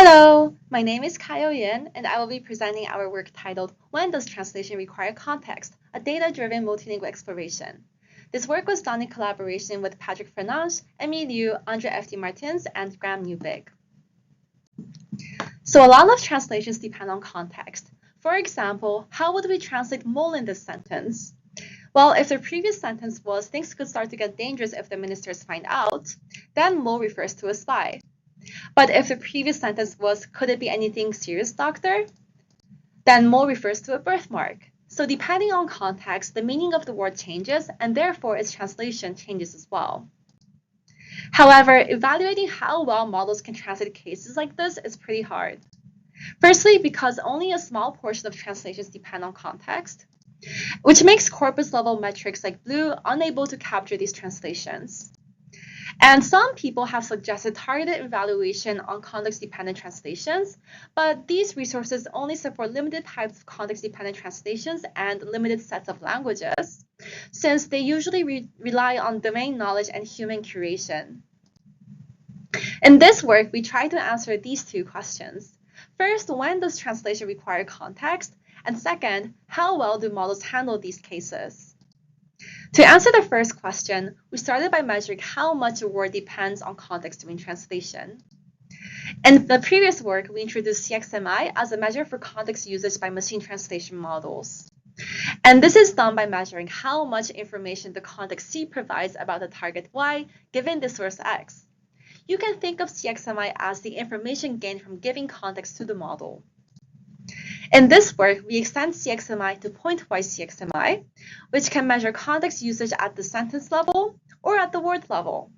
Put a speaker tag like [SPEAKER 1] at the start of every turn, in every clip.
[SPEAKER 1] Hello, my name is Kaio Yin, and I will be presenting our work titled When Does Translation Require Context? A Data-Driven Multilingual Exploration. This work was done in collaboration with Patrick Fernandes, Emily Liu, Andre F. D. Martins, and Graham Newbig. So a lot of translations depend on context. For example, how would we translate mole in this sentence? Well, if the previous sentence was things could start to get dangerous if the ministers find out, then mole refers to a spy. But if the previous sentence was, could it be anything serious, doctor? Then mole refers to a birthmark. So depending on context, the meaning of the word changes, and therefore its translation changes as well. However, evaluating how well models can translate cases like this is pretty hard. Firstly, because only a small portion of translations depend on context, which makes corpus-level metrics like BLUE unable to capture these translations. And some people have suggested targeted evaluation on context-dependent translations, but these resources only support limited types of context-dependent translations and limited sets of languages, since they usually rely on domain knowledge and human curation. In this work, we try to answer these two questions. First, when does translation require context? And second, how well do models handle these cases? To answer the first question, we started by measuring how much a word depends on context during translation. In the previous work, we introduced CXMI as a measure for context usage by machine translation models. And this is done by measuring how much information the context C provides about the target Y given the source X. You can think of CXMI as the information gained from giving context to the model. In this work, we extend CXMI to point-wise CXMI, which can measure context usage at the sentence level or at the word level.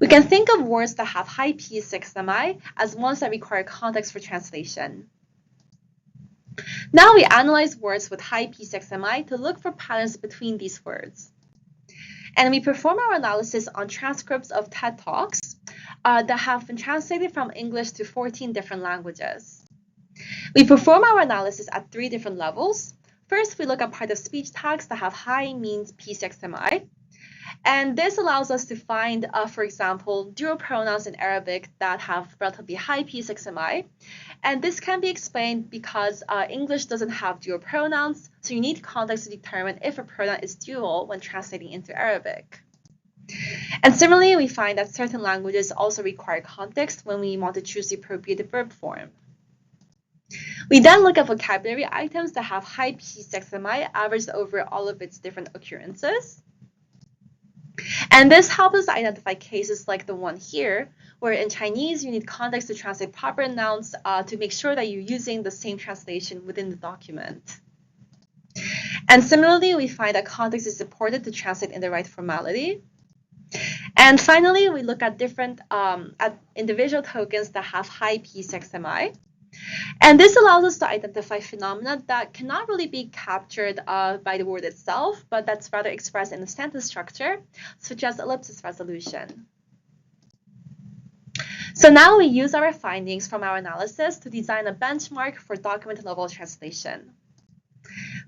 [SPEAKER 1] We can think of words that have high P CXMI as ones that require context for translation. Now we analyze words with high P CXMI to look for patterns between these words. And we perform our analysis on transcripts of TED Talks that have been translated from English to 14 different languages. We perform our analysis at 3 different levels. First, we look at part of speech tags that have high mean PCXMI. And this allows us to find, for example, dual pronouns in Arabic that have relatively high PCXMI. And this can be explained because English doesn't have dual pronouns, so you need context to determine if a pronoun is dual when translating into Arabic. And similarly, we find that certain languages also require context when we want to choose the appropriate verb form. We then look at vocabulary items that have high PCXMI averaged over all of its different occurrences. And this helps us identify cases like the one here, where in Chinese you need context to translate proper nouns to make sure that you're using the same translation within the document. And similarly, we find that context is important to translate in the right formality. And finally, we look at different individual tokens that have high PCXMI. And this allows us to identify phenomena that cannot really be captured by the word itself, but that's rather expressed in the sentence structure, such as ellipsis resolution. So now we use our findings from our analysis to design a benchmark for document-level translation.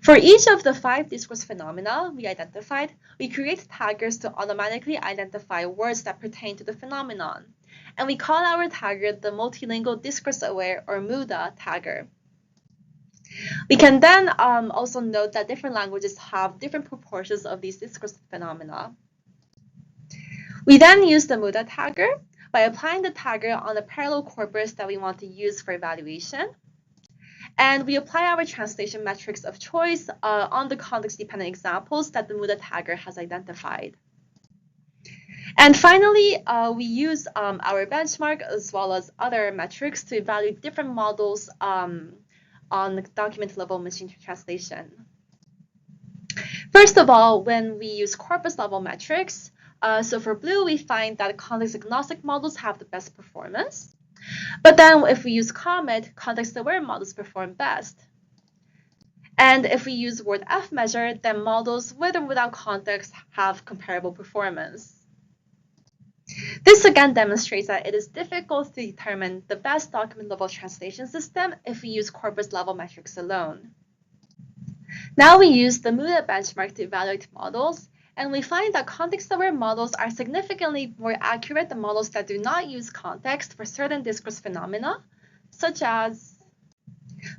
[SPEAKER 1] For each of the 5 discourse phenomena we identified, we create taggers to automatically identify words that pertain to the phenomenon. And we call our tagger the multilingual discourse-aware or MUDA tagger. We can then also note that different languages have different proportions of these discourse phenomena. We then use the MUDA tagger by applying the tagger on the parallel corpus that we want to use for evaluation. And we apply our translation metrics of choice on the context-dependent examples that the MUDA tagger has identified. And finally, we use our benchmark as well as other metrics to evaluate different models on document-level machine translation. First of all, when we use corpus-level metrics, so for BLUE, we find that context-agnostic models have the best performance. But then if we use COMET, context-aware models perform best. And if we use word F measure, then models with or without context have comparable performance. This again demonstrates that it is difficult to determine the best document-level translation system if we use corpus-level metrics alone. Now we use the MUDA benchmark to evaluate models, and we find that context-aware models are significantly more accurate than models that do not use context for certain discourse phenomena, such as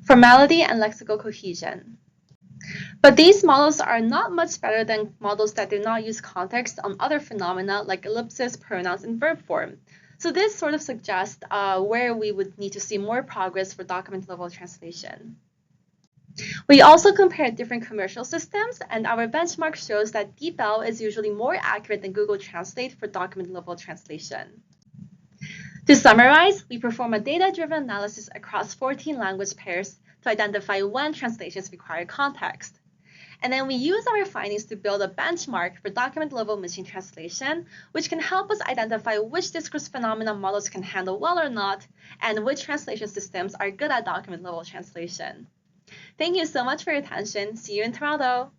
[SPEAKER 1] formality and lexical cohesion. But these models are not much better than models that do not use context on other phenomena like ellipses, pronouns, and verb form. So this sort of suggests where we would need to see more progress for document-level translation. We also compared different commercial systems, and our benchmark shows that DeepL is usually more accurate than Google Translate for document-level translation. To summarize, we perform a data-driven analysis across 14 language pairs to identify when translations require context. And then we use our findings to build a benchmark for document-level machine translation, which can help us identify which discourse phenomena models can handle well or not, and which translation systems are good at document-level translation. Thank you so much for your attention. See you in Toronto.